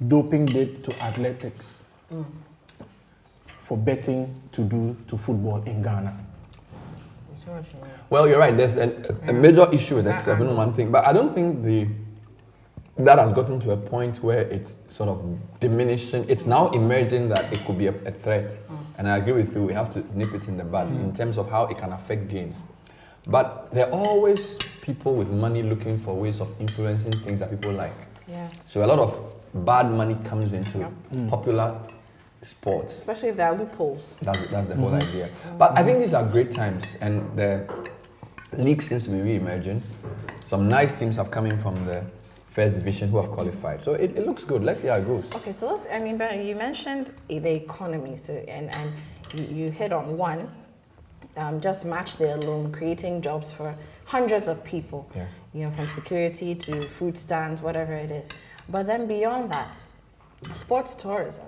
doping did to athletics, for betting to do to football in Ghana. Well, you're right. There's a major issue with X7 thing, but I don't think that has gotten to a point where it's sort of diminishing. It's now emerging that it could be a threat, and I agree with you. We have to nip it in the bud in terms of how it can affect games. But there are always people with money looking for ways of influencing things that people like. Yeah. So a lot of bad money comes into popular sports. Especially if there are loopholes. That's the whole idea. But I think these are great times, and the league seems to be re-emerging. Some nice teams have come in from the first division who have qualified. So it looks good. Let's see how it goes. Okay, so Ben, you mentioned the economy, so, and you hit on one, just match day alone, creating jobs for hundreds of people, you know, from security to food stands, whatever it is. But then beyond that, sports tourism.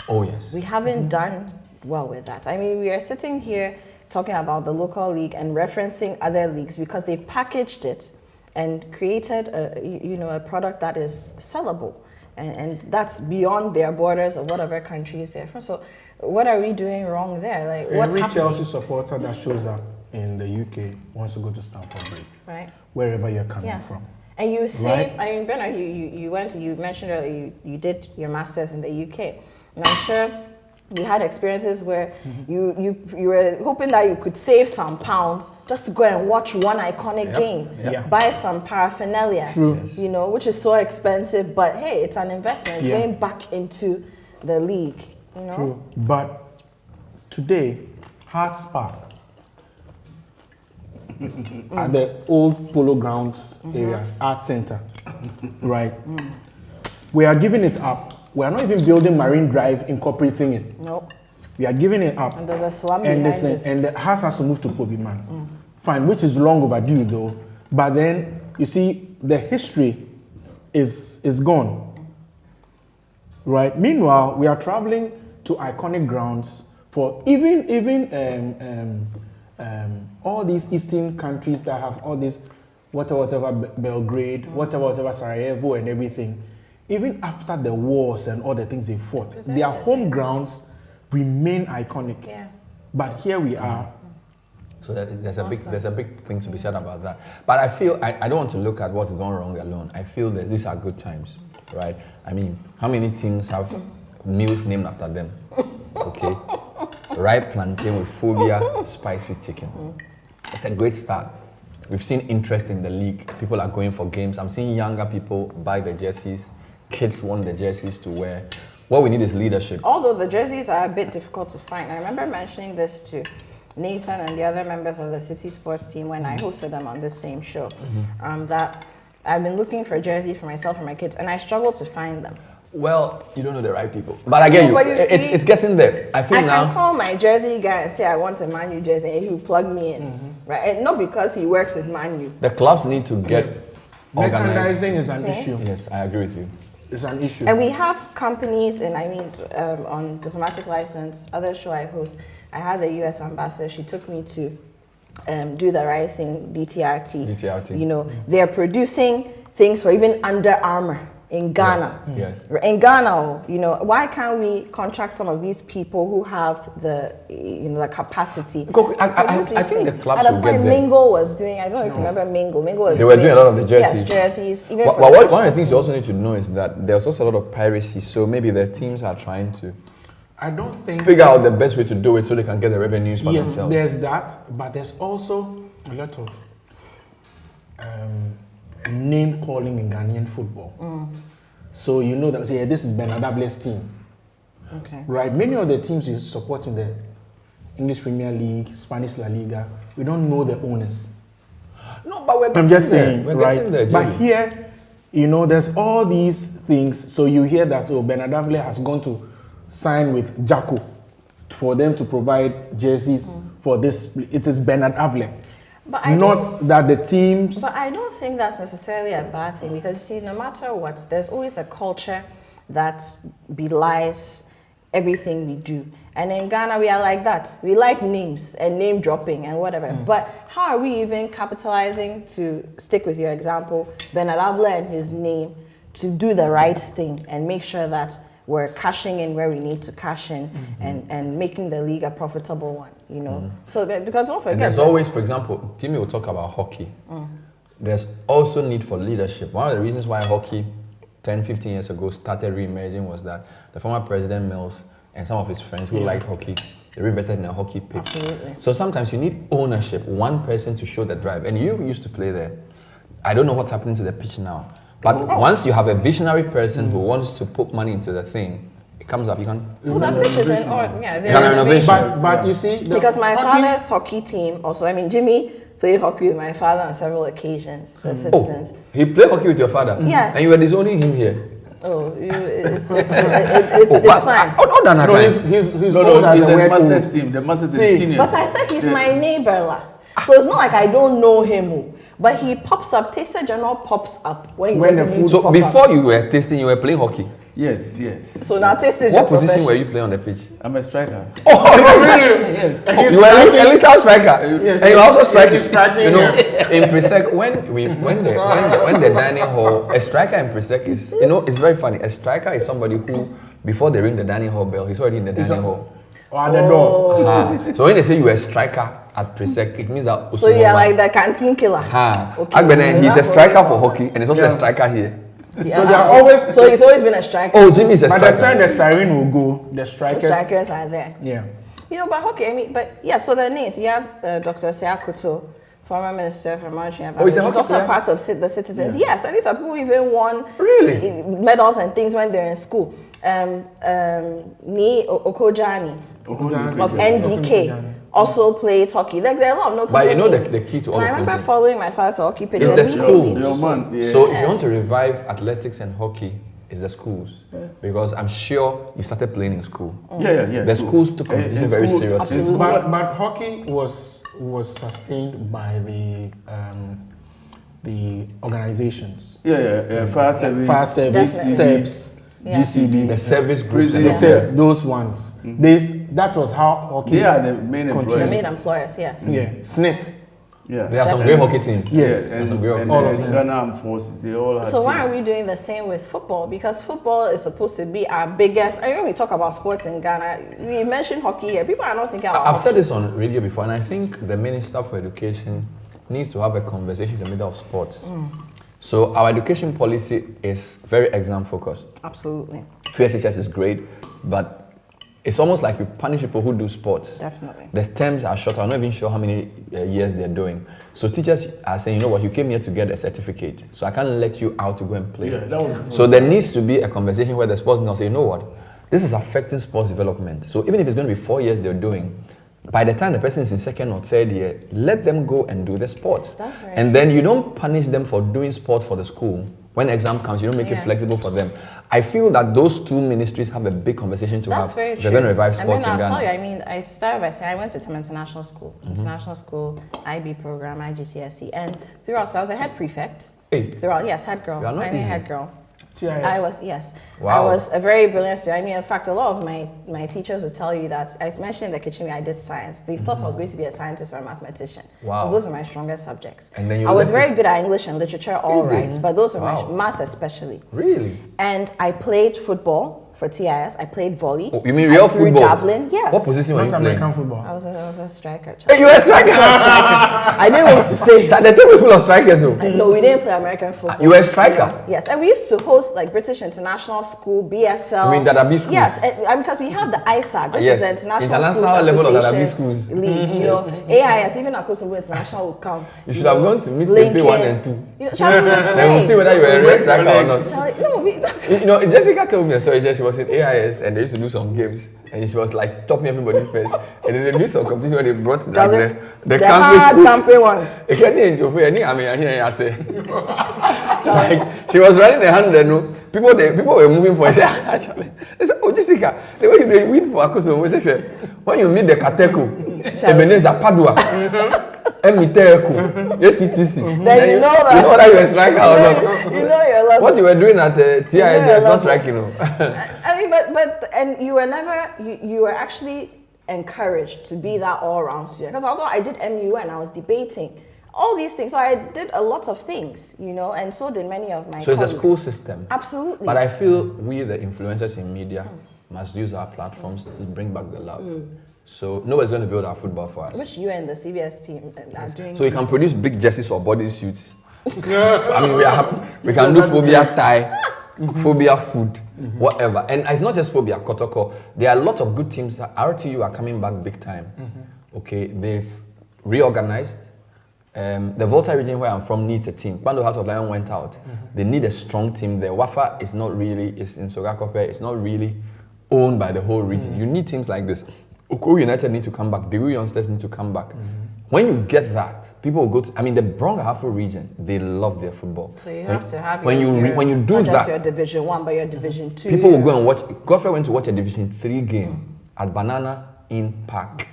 Oh, yes. We haven't done well with that. I mean, we are sitting here talking about the local league and referencing other leagues because they've packaged it and created a product that is sellable, and that's beyond their borders of whatever countries they're from. So what are we doing wrong there? Like, what's Every happening? Chelsea supporter that shows up in the UK wants to go to Stamford Bridge, Right. wherever you're coming Yes. from. And you save. Right. I mean, Bernard, you mentioned earlier you did your masters in the UK, and I'm sure you had experiences where you were hoping that you could save some pounds just to go and watch one iconic game, buy some paraphernalia, you know, which is so expensive, but hey, it's an investment going back into the league, you know. True. But today, Hearts Park at the old Polo Grounds area, Art Center, right? We are giving it up. We are not even building Marine Drive, incorporating it. Nope. We are giving it up. And there's a slum and behind the, it. and the house has to move to Phobia, man. Fine, which is long overdue though. But then you see, the history is gone, right? Meanwhile, we are traveling to iconic grounds for even all these eastern countries that have all this whatever Belgrade, whatever Sarajevo and everything. Even after the wars and all the things they fought, their home grounds remain iconic. Yeah. But here we are. So there's a big thing to be said about that. But I feel I don't want to look at what's gone wrong alone. I feel that these are good times, right? I mean, how many teams have meals named after them? Okay, ripe plantain with Phobia spicy chicken. It's a great start. We've seen interest in the league. People are going for games. I'm seeing younger people buy the jerseys. Kids want the jerseys to wear. What we need is leadership. Although the jerseys are a bit difficult to find. I remember mentioning this to Nathan and the other members of the City Sports team when I hosted them on this same show. That I've been looking for jerseys for myself and my kids, and I struggle to find them. Well, you don't know the right people. But I get you. It's getting there. I feel now. I can call my jersey guy and say I want a Man U jersey, and he will plug me in, right? And not because he works with Man U. The clubs need to get organized. Merchandising is an issue. Yes, I agree with you. It's an issue. And we have companies, and I mean, on Diplomatic License, other show I host, I had the US ambassador. She took me to do the right thing, DTRT. You know, they're producing things for even Under Armour in Ghana. Yes. In Ghana, you know, why can't we contract some of these people who have the, you know, the capacity? I think the clubs at a will point, get there. Mingo was doing. I don't know if you remember Mingo. Mingo was. They were doing a lot of the jerseys. Yes, jerseys. Even Well, one of the things you also need to know is that there's also a lot of piracy. So maybe the teams are trying to I don't think figure out the best way to do it so they can get the revenues for themselves. There's that, but there's also a lot of name calling in Ghanaian football. So you know that say this is Bernard Avle's team. Okay. Right? Many of the teams you support in the English Premier League, Spanish La Liga, we don't know the owners. No, but we're getting I'm just there. saying, We're right? getting there, But Jamie. here, you know, there's all these things. So you hear that Bernard Avle has gone to sign with Jacko for them to provide jerseys for this. It is Bernard Avle. But Not that the teams. But I don't think that's necessarily a bad thing, because you see, no matter what, there's always a culture that belies everything we do. And in Ghana, we are like that. We like names and name dropping and whatever. But how are we even capitalizing, to stick with your example, Bernard Avle and his name, to do the right thing and make sure that we're cashing in where we need to cash in, and making the league a profitable one, you know? So that, because don't forget, And there's always, for example, Jimmy will talk about hockey. There's also need for leadership. One of the reasons why hockey 10, 15 years ago started re-emerging was that the former President Mills and some of his friends who liked hockey, they reinvested in a hockey pitch. Absolutely. So sometimes you need ownership, one person to show the drive. And you used to play there. I don't know what's happening to the pitch now. But once you have a visionary person who wants to put money into the thing, it comes up. You can. well, that pitch is in order. Yeah, Kind of renovation. But you see, because my father's hockey team also, I mean, Jimmy played hockey with my father on several occasions, the citizens. Oh, he played hockey with your father? Yes. And you were disowning him here? Oh, it's fine. Oh, no, no, he's No, old no, as it's a the wet masters old. team. The masters is See, seniors. But I said he's my neighbor, lah. So it's not like I don't know him. But he pops up, Taster General pops up when When the doesn't food- need to So pop before up. you were tasting, you were playing hockey. Yes, yes. So now Taster is What your position profession. were you playing on the pitch? I'm a striker. Yes. You were a little striker, Yes, and you were also striking. he's striking, You know, in Presec, when the dining hall, a striker in Presec is, you know, it's very funny. A striker is somebody who, before they ring the dining hall bell, he's already in the dining hall. Or at the door. So when they say you were a striker at Presec, it means that. So you're like the canteen killer. Okay. Agbene, he's a striker for hockey, and he's also a striker here. Yeah. So they are always. So he's always been a striker. Oh, Jimmy is a By striker. the time the siren will go, the The strikers. strikers are there. Yeah. You know, but hockey, I mean, but yeah, so the names, you have Dr. Seakuto, former minister from Montreal. Oh, he's a He's hockey also player? part of the citizens. Yes, and these are people who even won Really? medals and things when they're in school. Ni Okojani of NDK also plays hockey. Like, there are a lot of notable But you know names. the key to all And I of remember this following my father to hockey pitch. is and the he made schools. these- Your man. Yeah. So if you want to revive athletics and hockey, is the schools. Because I'm sure you started playing in school. Yeah. The schools took competition very seriously. But hockey was sustained by the organizations. Fire service, SEBS, GCB, The service groups. and They all that. said those ones. That was how hockey. they are the main The employers. main employers, yes. Yeah, SNIT. Yeah. There are some great hockey teams. Yes. And, Some great and all the of them. Ghana Armed Forces, they all have So why teams. are we doing the same with football? Because football is supposed to be our biggest. I mean, when we talk about sports in Ghana, we mention hockey here. People are not thinking about I've hockey. said this on radio before, and I think the Minister for Education needs to have a conversation in the middle of sports. So our education policy is very exam focused. Absolutely. FSHS is great, but it's almost like you punish people who do sports. Definitely. The terms are short. I'm not even sure how many years they're doing. So teachers are saying, you know what, you came here to get a certificate, so I can't let you out to go and play. Yeah, that was So there needs to be a conversation where the sports now say, you know what, this is affecting sports development. So even if it's going to be 4 years they're doing, by the time the person is in second or third year, let them go and do the sports. That's right. And then you don't punish them for doing sports for the school. When exam comes, you don't make it Yeah. flexible for them. I feel that those two ministries have a big conversation to That's have. very If true. they're going to revive sports I mean, in I'll Ghana. tell you, I mean, I started by saying I went to some international school. International school, IB program, IGCSE. And throughout, so I was a head prefect. Hey. Throughout, yes, head girl. You are not I mean, easy. head girl. TIS. I was, yes. Wow. I was a very brilliant student. I mean, in fact, a lot of my teachers would tell you that, I mentioned in the kitchen, I did science. They thought I was going to be a scientist or a mathematician. Wow. Because those are my strongest subjects. And then you I was left very it. good at English and literature, all Is right. it? But those were Wow. my math especially. Really? And I played football for TIS. I played volley. Oh, you mean real I threw football? javelin. Yes. What position were you Not playing? American football. I was a striker. Hey, you were a striker! I didn't want to say. The team is full of strikers. Oh. No, we didn't play American football. You were a striker? Yes, and we used to host like British International School, BSL. You mean Dadabi schools? Yes, and because we have the ISAC, which Yes, is the International international Schools level of Dadabi Association schools. League, you know, AIS, even Akosovo International will come. You should have gone to meet CP 1 and 2. You know, Charlie, Then we'll see whether you were a real striker or not. Charlie, no, we, You know, Jessica told me a story that she was in AIS and they used to do some games and she was like topping everybody first. And then they did some competition where they brought like the campus hard schools. camping ones. It can't enjoy for any. I mean, I hear I say. Like she was running the 100. No, people were moving for it. Actually, they said, "Oh, Jessica, the way they win for Akoso, we say, when you meet the Kateko, Ebenezer Padua, Emiteku, ATTC, Then you know that you know whether you're a striker or not. You know you're lucky. What you were doing at TIS is not striking. No. I mean, but and you were never you were actually encouraged to be that all-round student, because also I did MUN, I was debating all these things, so I did a lot of things, you know, and so did many of my So it's a colleagues. school system. Absolutely. But I feel we, the influencers in media, must use our platforms to bring back the love. So nobody's going to build our football for us. Which you and the CBS team are doing. So we can produce big jerseys or body suits. I mean, we are happy. We can do phobia tie, phobia food, whatever. And it's not just phobia, Kotoko. There are a lot of good teams. RTU are coming back big time. Okay, they've reorganized. The Volta region where I'm from needs a team. Kwando House of Lion went out. They need a strong team there. Wafa is not really, it's in Sogakope, it's not really owned by the whole region. You need teams like this. Oko United need to come back. The youngsters need to come back. When you get that, people will go to, I mean, the Brong Ahafo region, they love their football. So you have to have when you do not just that, your Division 1, but your Division 2. people will go and watch. Godfrey went to watch a Division 3 game at Banana Inn Park.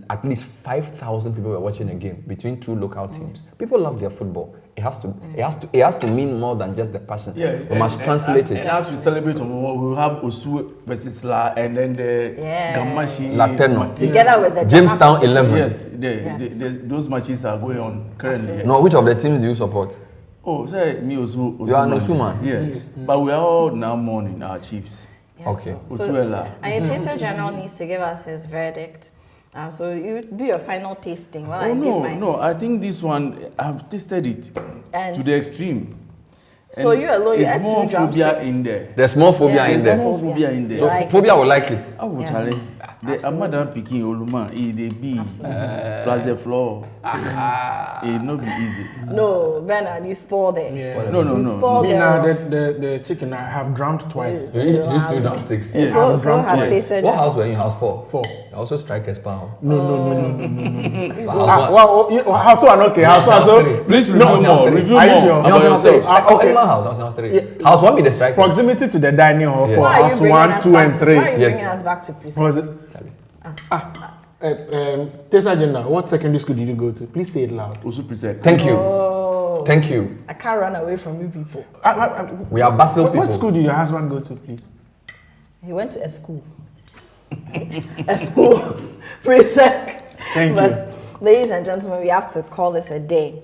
At least 5,000 people were watching a game between two local teams. People love their football. It has to mean more than just the passion. Yeah, we must translate it. And as we celebrate, we'll have Osu versus La, and then the Gamashi. Lateno. Together with the Jamestown 11. Yes, those matches are going on currently. No, which of the teams do you support? Oh, say me Osu. You are an Osu man? Yes, but we are all now mourning our chiefs. Yeah, Okay. So, and the Taster General needs to give us his verdict. So you do your final tasting. While I give mine. No, I think this one, I've tasted it And to the extreme. so And you alone, you it's had more 2 phobia drumsticks. in there. There's more phobia Yeah, in there's there. more More phobia in there. So Like phobia it. will like it. I will Yes. challenge. The Amadan picking Oluma, the B plus the floor. It not be easy. No, Bernard, you spoiled it. Yeah. No. You spoiled Me it. now, the chicken I have drummed twice. You used 2 drumsticks. Yes. So Drum has twice. Taster What General. house were you in? House 4? 4. Also strikers, pal. No. House 1. Well, how so? Okay, how so? three. Please No, review more. Review Are you more sure? about yourself. Okay. original house. I was in house 3. House 1 be the strike. Proximity to the dining hall for Why are you house bringing 1, us 2, back and to- 3. Why are you Yes. bringing us back to precinct? Was it? Charlie. Tessa Jenna, what secondary school did you go to? Please say it loud. Also present. Thank you. Oh, Thank you. I can't run away from you people. We are Basel What people. school did your husband go to, please? He went to a school. A school. Precinct. Thank But, you. ladies and gentlemen, we have to call this a day.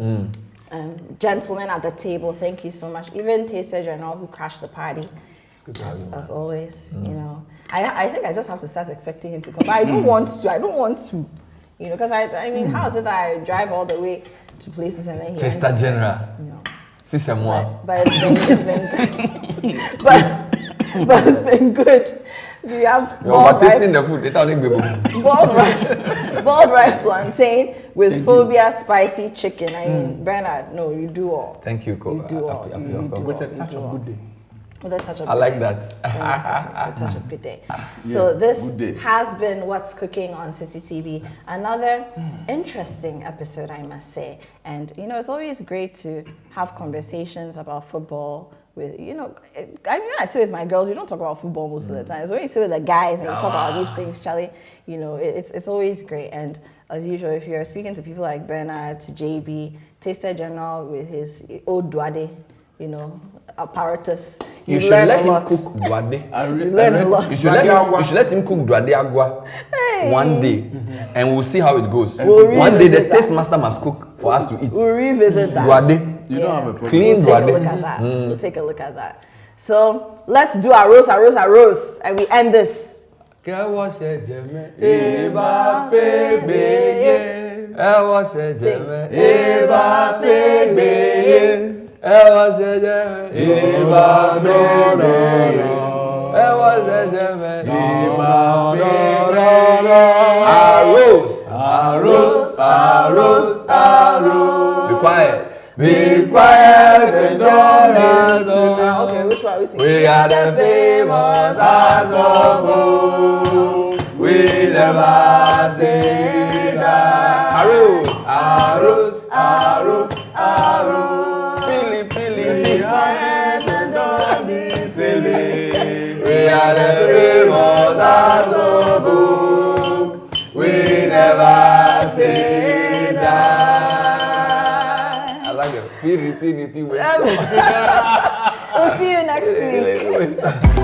Gentlemen at the table, thank you so much. Even Taster Journal, who crashed the party. As always, you know. I think I just have to start expecting him to come. But I don't want to. You know, because I mean, how is it that I drive all the way to places and then he Testa ends up, General. you know. Si c'est moi. But it's been good. but it's been good. We have You're tasting the food. It's all in baby. boiled rice plantain with Phobia spicy chicken. I mean, Bernard, no, you do all. Thank you, Ko. You do all. You do With a all. touch of good day. With a touch of I good like day. that. With a touch of good day. So this good day. has been What's Cooking on City TV. Another interesting episode, I must say. And, you know, it's always great to have conversations about football with, you know, I mean, when I sit with my girls, we don't talk about football most of the time. So when you sit with the guys and you talk about these things, Charlie, you know, it's always great. And as usual, if you're speaking to people like Bernard, to JB, Taster General with his old Dwade, you know, apparatus, You should learn let a him lot. cook duade. You learn a lot. You should let him cook duade agua one day, and we'll see how it goes. We'll One day, the revisit taste that. master must cook for us to eat. We'll revisit that. Duade. You don't have a problem. Clean We'll take a duade. look at that. We'll take a look at that. So let's do our roast, and we end this. Be quiet and join us. Okay, which one are we singing? We are the famous as of old. We never say that. Arrows. Pili. And don't be silly. We are the famous as of old. We never say that. I like it. Pili. We'll see you next week.